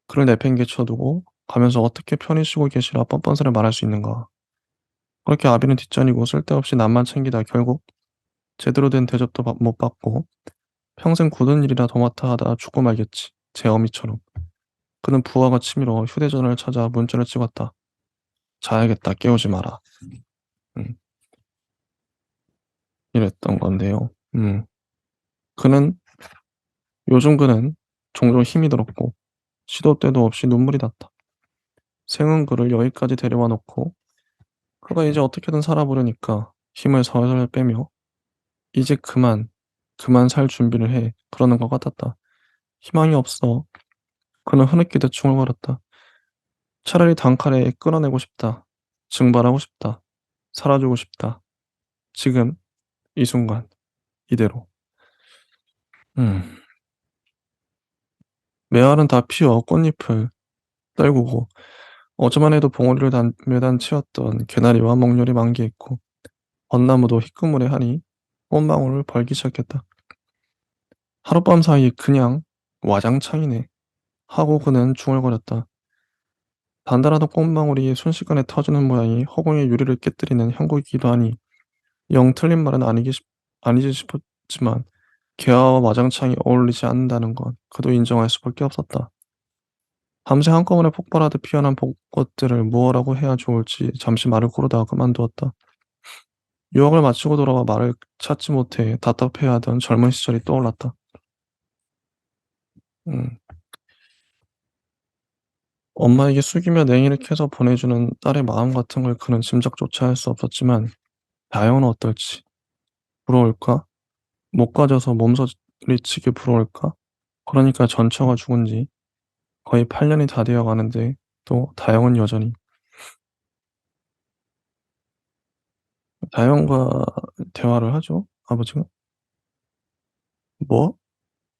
그를 내팽개쳐 두고 가면서 어떻게 편히 쉬고 계시라 뻔뻔스레 말할 수 있는가. 그렇게 아비는 뒷전이고 쓸데없이 남만 챙기다 결국 제대로 된 대접도 못 받고 평생 굳은 일이라 도맡아 하다 죽고 말겠지. 제 어미처럼. 그는 부하가 치밀어 휴대전화를 찾아 문자를 찍었다. 자야겠다. 깨우지 마라. 음, 이랬던 건데요. 그는 그는 종종 힘이 들었고 시도 때도 없이 눈물이 났다. 생은 그를 여기까지 데려와 놓고 그가 이제 어떻게든 살아보려니까 힘을 살살 빼며 이제 그만 살 준비를 해 그러는 것 같았다. 희망이 없어. 그는 흐느끼듯 중얼거렸다. 차라리 단칼에 끊어내고 싶다. 증발하고 싶다. 사라지고 싶다. 지금 이 순간 이대로. 음. 메아리는 다 피어 꽃잎을 떨구고 어제만 해도 봉우리를 매단 채웠던 개나리와 목련이 만개했고 벚나무도 희끄무레 하니 꽃망울을 벌기 시작했다. 하룻밤 사이 그냥 와장창이네 하고 그는 중얼거렸다. 단단하던 꽃망울이 순식간에 터지는 모양이 허공의 유리를 깨뜨리는 형국이기도 하니 영 틀린 말은 아니지 싶었지만 개화와 와장창이 어울리지 않는다는 건 그도 인정할 수밖에 없었다. 밤새 한꺼번에 폭발하듯 피어난 벚꽃들을 무엇라고 해야 좋을지 잠시 말을 고르다가 그만두었다. 유학을 마치고 돌아와 말을 찾지 못해 답답해하던 젊은 시절이 떠올랐다. 음, 엄마에게 숙이며 냉이를 캐서 보내주는 딸의 마음 같은 걸 그는 짐작조차 할 수 없었지만 다영은 어떨지 부러울까? 못 가져서 몸서리치게 부러울까? 그러니까 전처가 죽은 지 거의 8년이 다 되어 가는데 또 다영은 여전히 다영과 대화를 하죠, 아버지가. "뭐?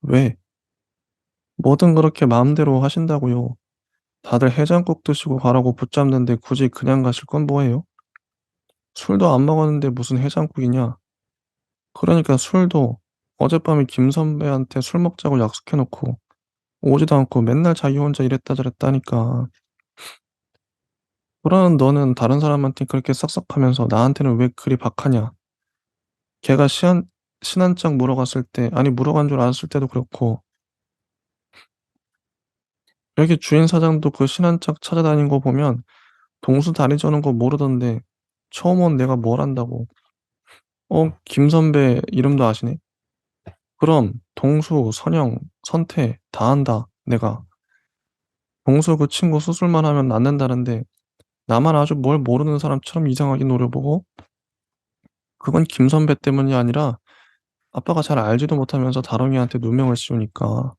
왜? 뭐든 그렇게 마음대로 하신다고요. 다들 해장국 드시고 가라고 붙잡는데 굳이 그냥 가실 건 뭐예요? 술도 안 먹었는데 무슨 해장국이냐. 그러니까 술도 어젯밤에 김 선배한테 술 먹자고 약속해 놓고 오지도 않고 맨날 자기 혼자 이랬다 저랬다 하니까. 그러는 너는 다른 사람한테 그렇게 싹싹하면서 나한테는 왜 그리 박하냐. 걔가 신한짝 물어갔을 때 아니 물어간 줄 알았을 때도 그렇고 여기 주인 사장도 그 신한짝 찾아다닌 거 보면 동수 다리 저는 거 모르던데 처음 온 내가 뭘 안다고. 김 선배 이름도 아시네? 그럼 동수, 선영, 선태 다 안다 내가. 동수 그 친구 수술만 하면 낫는다는데 나만 아주 뭘 모르는 사람처럼 이상하게 노려보고 그건 김 선배 때문이 아니라 아빠가 잘 알지도 못하면서 다롱이한테 누명을 씌우니까.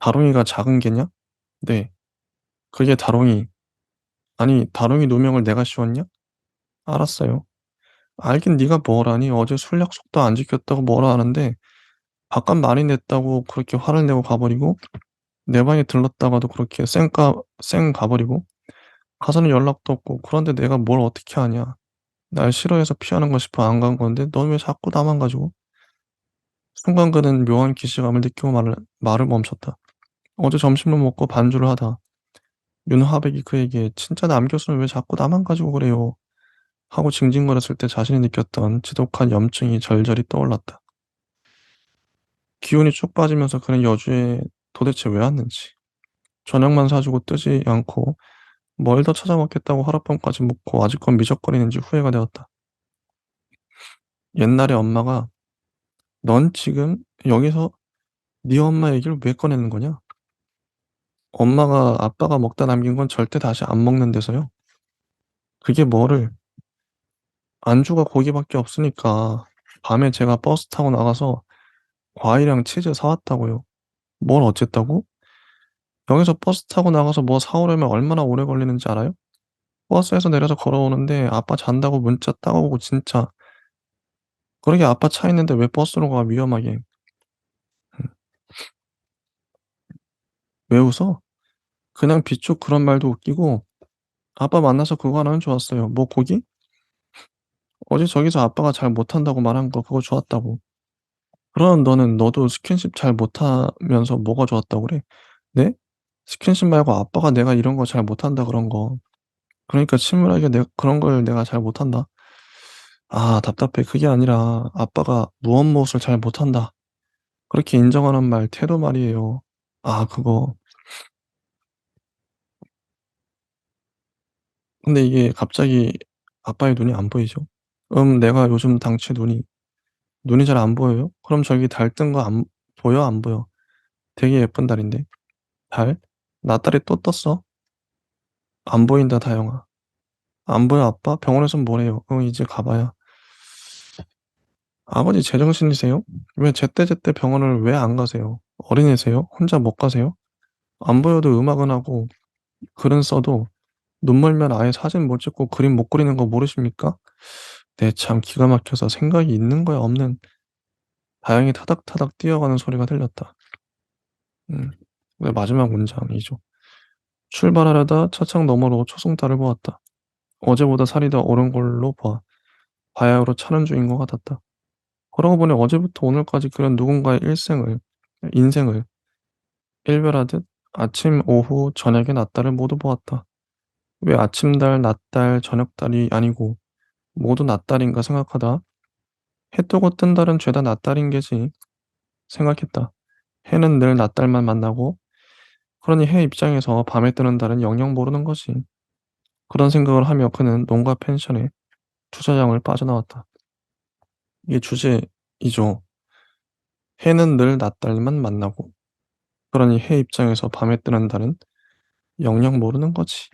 다롱이가 작은 개냐? 네. 그게 다롱이. 아니 다롱이 누명을 내가 씌웠냐? 알았어요. 알긴 네가 뭘 아니. 어제 술 약속도 안 지켰다고 뭐라 하는데 바깥 많이 냈다고 그렇게 화를 내고 가버리고 내 방에 들렀다가도 그렇게 쌩 가 버리고 가서는 연락도 없고 그런데 내가 뭘 어떻게 하냐. 날 싫어해서 피하는 거 싶어 안 간 건데 넌 왜 자꾸 나만 가지고. 순간 그는 묘한 기시감을 느끼고 말을 멈췄다. 어제 점심을 먹고 반주를 하다 윤화백이 그에게 "진짜 남겼으면 왜 자꾸 나만 가지고 그래요." 하고 징징거렸을 때 자신이 느꼈던 지독한 염증이 절절히 떠올랐다. 기운이 쭉 빠지면서 그는 여주에 도대체 왜 왔는지, 저녁만 사주고 뜨지 않고 뭘 더 찾아 먹겠다고 하룻밤까지 묵고 아직껏 미적거리는지 후회가 되었다. 옛날에 엄마가 "넌 지금 여기서 네 엄마 얘기를 왜 꺼내는 거냐? 엄마가 아빠가 먹다 남긴 건 절대 다시 안 먹는데서요. 그게 뭐를 안주가 고기밖에 없으니까 밤에 제가 버스 타고 나가서 과일이랑 치즈 사 왔다고요." "뭘 어쨌다고?" "여기서 버스 타고 나가서 뭐 사 오려면 얼마나 오래 걸리는지 알아요? 버스에서 내려서 걸어오는데 아빠 잔다고 문자 따오고 진짜. 그러게 아빠 차 있는데 왜 버스로 가 위험하게." 음. "왜 웃어?" 그냥 비축 그런 말도 웃기고 아빠 만나서 그거 하나는 좋았어요. "뭐 고기?" "어제 저기서 아빠가 잘 못한다고 말한 거 그거 좋았다고." "그럼 너도 스킨십 잘 못하면서 뭐가 좋았다고 그래?" "네? 스킨십 말고 아빠가 내가 이런 거 잘 못한다 그런 거. 그러니까 친밀하게 그런 걸 내가 잘 못한다." "아 답답해. 그게 아니라 아빠가 무엇무엇을 잘 못한다." 그렇게 인정하는 말 태도 말이에요. 아 그거. 근데 이게 갑자기 아빠의 눈이 안 보이죠. 내가 요즘 당최 눈이 잘 안 보여요?" "그럼 저기 달 뜬 거 안 보여 안 보여?" "되게 예쁜 달인데." "달? 나달이 또 떴어." "안 보인다 다영아." "안 보여 아빠? 병원에선 뭐래요?" 이제 가 봐야." "아버지 제정신이세요? 왜 제때제때 병원을 왜 안 가세요? 어린애세요? 혼자 못 가세요? 안 보여도 음악은 하고 글은 써도 눈 멀면 아예 사진 못 찍고 그림 못 그리는 거 모르십니까?" 네 참 기가 막혀서 생각이 있는 거야 없는 다행히 타닥타닥 뛰어가는 소리가 들렸다. 음. 네 마지막 문장이죠. 출발하려다 차창 너머로 초승달을 보았다. 어제보다 살이 더 오른 걸로 바야흐로 차는 중인 것 같았다. 그러고 보니 어제부터 오늘까지 그런 누군가의 인생을 일별하듯 아침, 오후, 저녁의 낮달을 모두 보았다. 왜 아침달, 낮달, 저녁달이 아니고 모두 낮달인가 생각하다 해 뜨고 뜬 달은 죄다 낮달인 게지 생각했다. 해는 늘 낮달만 만나고 그러니 해 입장에서 밤에 뜨는 달은 영영 모르는 거지. 그런 생각을 하며 그는 농가 펜션에 주차장을 빠져나왔다. 이게 주제이죠. 해는 늘 낮달만 만나고 그러니 해 입장에서 밤에 뜨는 달은 영영 모르는 거지.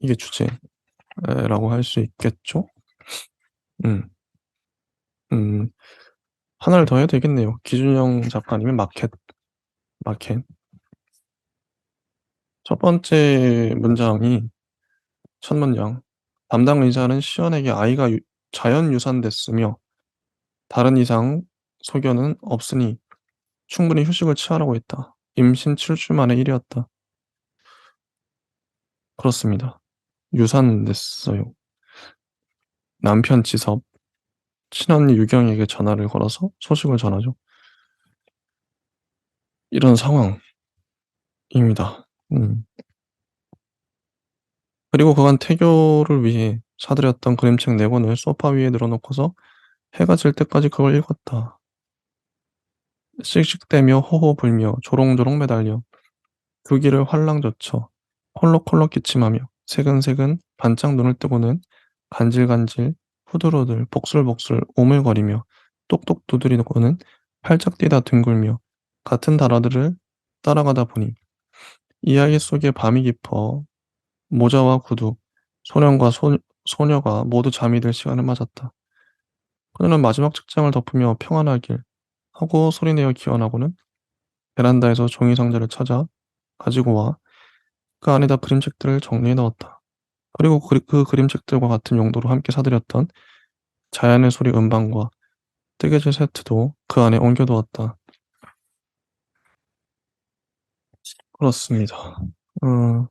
이게 주제라고 할 수 있겠죠? 음. 음. 하나를 더 해야 되겠네요. 기준형 작가님의 마켓. 첫 번째 문장이 첫 문장. 담당 의사는 시연에게 아이가 자연유산됐으며 다른 이상 소견은 없으니 충분히 휴식을 취하라고 했다. 임신 7주 만의 일이었다. 그렇습니다. 유산됐어요. 남편 지섭, 친언니 유경에게 전화를 걸어서 소식을 전하죠. 이런 상황입니다. 음. 그리고 그간 태교를 위해 사들였던 그림책 4권을 소파 위에 늘어놓고서 해가 질 때까지 그걸 읽었다. 씩씩대며 호호 불며 조롱조롱 매달려 그 길을 활랑젖혀 콜록콜록 기침하며 새근새근 반짝 눈을 뜨고는 간질간질 후들후들 복슬복슬 오물거리며 똑똑 두드리고는 팔짝 뛰다 뒹굴며 같은 단어들을 따라가다 보니 이야기 속에 밤이 깊어 모자와 구두, 소년과 소녀가 모두 잠이 들 시간을 맞았다. 그녀는 마지막 책장을 덮으며 평안하길 하고 소리내어 기원하고는 베란다에서 종이 상자를 찾아 가지고 와 그 안에다 그림책들을 정리해 넣었다. 그리고 그 그림책들과 같은 용도로 함께 사들였던 자연의 소리 음반과 뜨개질 세트도 그 안에 옮겨 두었다. 그렇습니다. 어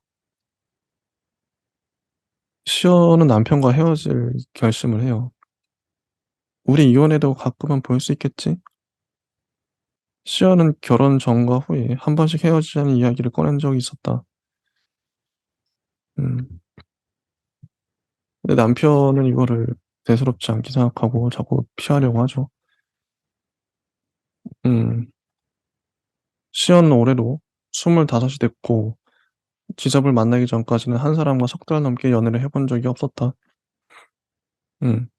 시어는 남편과 헤어질 결심을 해요. "우리 이혼해도 가끔은 볼 수 있겠지?" 시어는 결혼 전과 후에 한 번씩 헤어지자는 이야기를 꺼낸 적이 있었다. 음. 근데 남편은 이거를 대수롭지 않게 생각하고 자꾸 피하려고 하죠. 음. 시어는 올해로 25이 됐고 지섭을 만나기 전까지는 한 사람과 석 달 넘게 연애를 해본 적이 없었다. 음.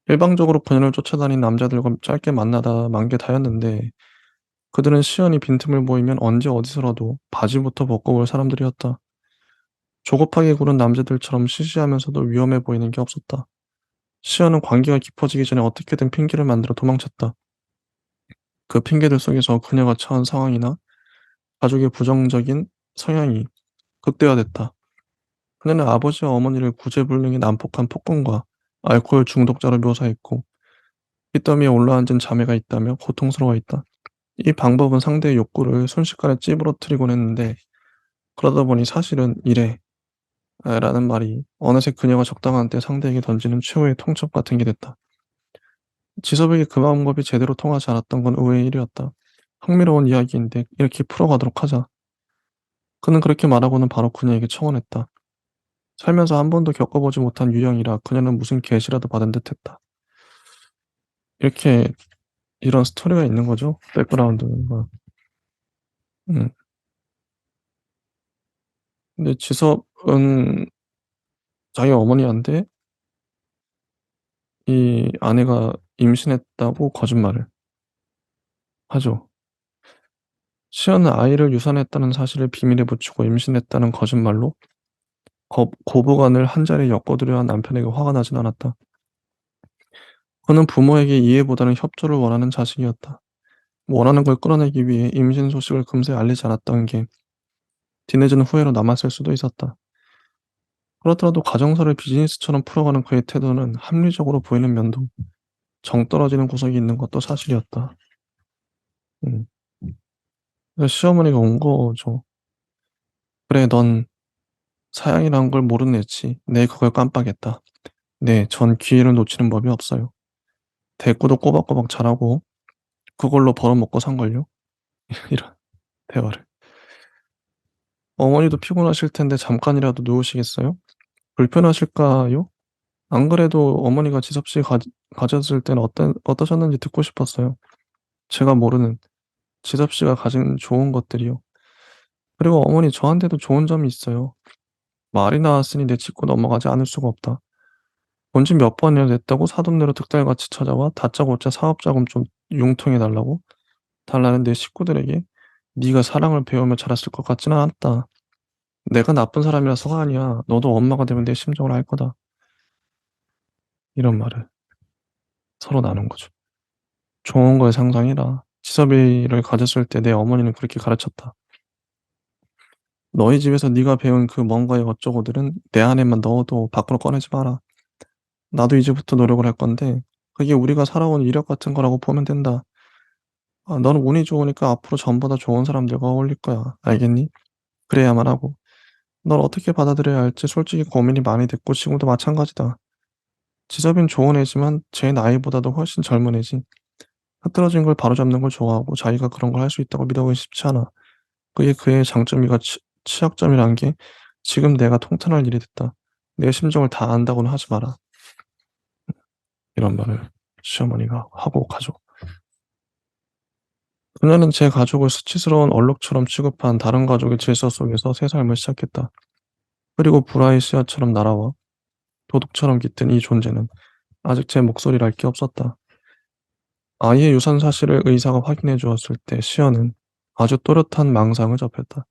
일방적으로 그녀를 쫓아다닌 남자들과 짧게 만나다 만 게 다였는데 그들은 시연이 빈틈을 보이면 언제 어디서라도 바지부터 벗고 올 사람들이었다. 조급하게 구른 남자들처럼 시시하면서도 위험해 보이는 게 없었다. 시연은 관계가 깊어지기 전에 어떻게든 핑계를 만들어 도망쳤다. 그 핑계들 속에서 그녀가 처한 상황이나 가족의 부정적인 성향이 극대화됐다. 그녀는 아버지와 어머니를 구제불능의 난폭한 폭군과 알코올 중독자로 묘사했고 빚더미에 올라앉은 자매가 있다며 고통스러워했다. 이 방법은 상대의 욕구를 순식간에 찌부러뜨리곤 했는데 그러다 보니 "사실은 이래." 라는 말이 어느새 그녀가 적당한 때 상대에게 던지는 최후의 통첩 같은 게 됐다. 지섭에게 그 방법이 제대로 통하지 않았던 건 의외의 일이었다. 흥미로운 이야기인데 이렇게 풀어가도록 하자. 그는 그렇게 말하고는 바로 그녀에게 청혼했다. 살면서 한 번도 겪어보지 못한 유형이라 그녀는 무슨 계시라도 받은 듯했다. 이렇게 이런 스토리가 있는 거죠. 백그라운드가. 음. 근데 지섭은 자기 어머니한테 이 아내가 임신했다고 거짓말을 하죠. 시연은 아이를 유산했다는 사실을 비밀에 붙이고 임신했다는 거짓말로 고부간을 한자리에 엮어두려 한 남편에게 화가 나진 않았다. 그는 부모에게 이해보다는 협조를 원하는 자식이었다. 원하는 걸 끌어내기 위해 임신 소식을 금세 알리지 않았던 게 뒤늦은 후회로 남았을 수도 있었다. 그렇더라도 가정사를 비즈니스처럼 풀어가는 그의 태도는 합리적으로 보이는 면도 정 떨어지는 구석이 있는 것도 사실이었다. 음. 그래서 시어머니가 온 거죠. "그래, 넌 사양이란 걸 모르는 애지. 내 그걸 깜빡했다. 네, 전 기회를 놓치는 법이 없어요. 대꾸도 꼬박꼬박 잘하고 그걸로 벌어먹고 산걸요." 이런 대화를. "어머니도 피곤하실 텐데 잠깐이라도 누우시겠어요? 불편하실까요? 안 그래도 어머니가 지섭씨 가졌을 때는 어떠셨는지 듣고 싶었어요. 제가 모르는 지섭씨가 가진 좋은 것들이요. 그리고 어머니 저한테도 좋은 점이 있어요. 말이 나왔으니 내짚고 넘어가지 않을 수가 없다. 본지 몇 번이나 됐다고 사돈네로 득달같이 찾아와 다짜고짜 사업 자금 좀 융통해 달라는 내 식구들에게 네가 사랑을 배우며 자랐을 것 같지는 않다. 내가 나쁜 사람이라서가 아니야. 너도 엄마가 되면 내 심정을 알 거다." 이런 말을 서로 나눈 거죠. 좋은 걸 상상해라. 지섭이를 가졌을 때 내 어머니는 그렇게 가르쳤다. 너희 집에서 네가 배운 그 뭔가의 어쩌고들은 내 안에만 넣어도 밖으로 꺼내지 마라. 나도 이제부터 노력을 할 건데 그게 우리가 살아온 이력 같은 거라고 보면 된다. 너는 운이 좋으니까 앞으로 전보다 좋은 사람들과 어울릴 거야. 알겠니? 그래야만 하고. 널 어떻게 받아들여야 할지 솔직히 고민이 많이 됐고 지금도 마찬가지다. 지섭이는 좋은 애지만 제 나이보다도 훨씬 젊은 애지. 흐트러진 걸 바로잡는 걸 좋아하고 자기가 그런 걸 할 수 있다고 믿어보기 쉽지 않아. 그게 그의 장점이가 취약점이란 게 지금 내가 통탄할 일이 됐다. 내 심정을 다 안다고는 하지 마라. 이런 말을 시어머니가 하고 가죠. 그녀는 제 가족을 수치스러운 얼룩처럼 취급한 다른 가족의 질서 속에서 새 삶을 시작했다. 그리고 불화의 씨앗처럼 날아와 도둑처럼 깃든 이 존재는 아직 제 목소리를 알 게 없었다. 아이의 유산 사실을 의사가 확인해 주었을 때 시연은 아주 또렷한 망상을 접했다.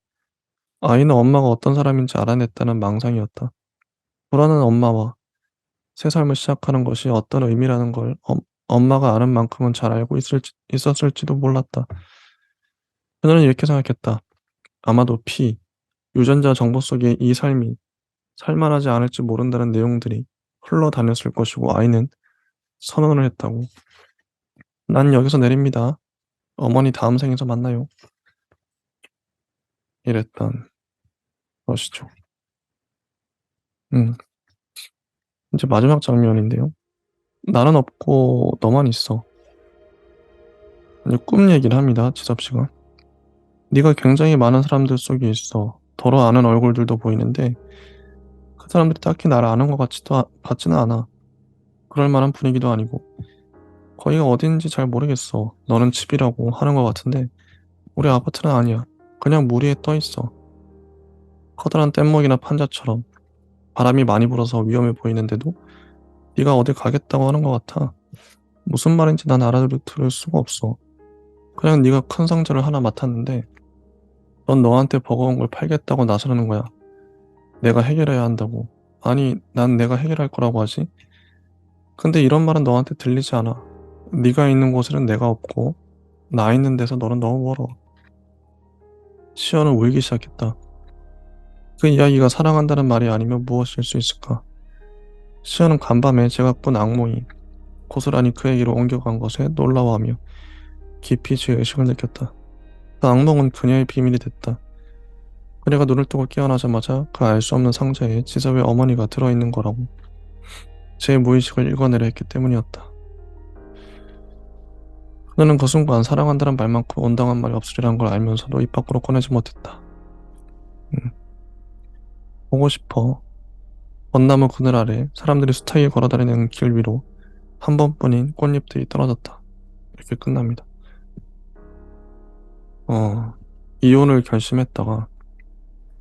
아이는 엄마가 어떤 사람인지 알아냈다는 망상이었다. 불안한 엄마와 새 삶을 시작하는 것이 어떤 의미라는 걸 엄마가 아는 만큼은 잘 알고 있었을지도 몰랐다. 그녀는 이렇게 생각했다. 아마도 유전자 정보 속에 이 삶이 살만하지 않을지 모른다는 내용들이 흘러다녔을 것이고 아이는 선언을 했다고. "난 여기서 내립니다. 어머니 다음 생에서 만나요." 이랬던 것이죠. 음. 이제 마지막 장면인데요. "나는 없고 너만 있어." 이제 꿈 얘기를 합니다, 지섭 씨가. "네가 굉장히 많은 사람들 속에 있어. 더러 아는 얼굴들도 보이는데 그 사람들이 딱히 나를 아는 것 같지는 않아. 그럴 만한 분위기도 아니고. 거기가 어딘지 잘 모르겠어. 너는 집이라고 하는 것 같은데 우리 아파트는 아니야. 그냥 물 위에 떠 있어. 커다란 뗏목이나 판자처럼 바람이 많이 불어서 위험해 보이는데도 네가 어딜 가겠다고 하는 것 같아. 무슨 말인지 난 알아들을 수가 없어. 그냥 네가 큰 상자를 하나 맡았는데 넌 너한테 버거운 걸 팔겠다고 나서는 거야. 내가 해결해야 한다고. 아니, 난 내가 해결할 거라고 하지. 근데 이런 말은 너한테 들리지 않아. 네가 있는 곳에는 내가 없고 나 있는 데서 너는 너무 멀어." 시연은 울기 시작했다. 그 이야기가 사랑한다는 말이 아니면 무엇일 수 있을까? 시연은 간밤에 제가 꾼 악몽이 고스란히 그에게로 옮겨간 것에 놀라워하며 깊이 죄의식을 느꼈다. 그 악몽은 그녀의 비밀이 됐다. 그녀가 눈을 뜨고 깨어나자마자 그 알 수 없는 상자에 지섭의 어머니가 들어있는 거라고. 제 무의식을 읽어내려 했기 때문이었다. 그녀는 그 순간 사랑한다는 말만큼 온당한 말이 없으리란 걸 알면서도 입 밖으로 꺼내지 못했다. 음, 보고 싶어. 언나무 그늘 아래 사람들이 수타게 걸어다니는 길 위로 한 번뿐인 꽃잎들이 떨어졌다. 이렇게 끝납니다. 어, 이혼을 결심했다가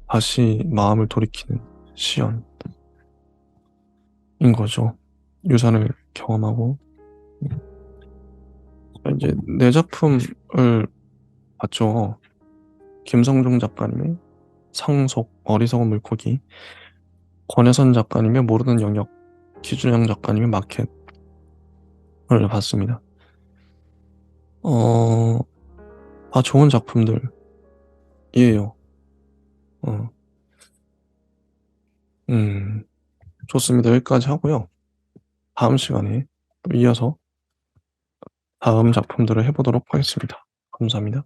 다시 마음을 돌이키는 시연인 거죠. 유산을 경험하고. 이제 네 작품을 봤죠. 김성중 작가님의 상속, 어리석은 물고기, 권혜선 작가님의 모르는 영역, 기준영 작가님의 마켓을 봤습니다. 어, 다 좋은 작품들이에요. 어, 음, 좋습니다. 여기까지 하고요. 다음 시간에 또 이어서 다음 작품들을 해보도록 하겠습니다. 감사합니다.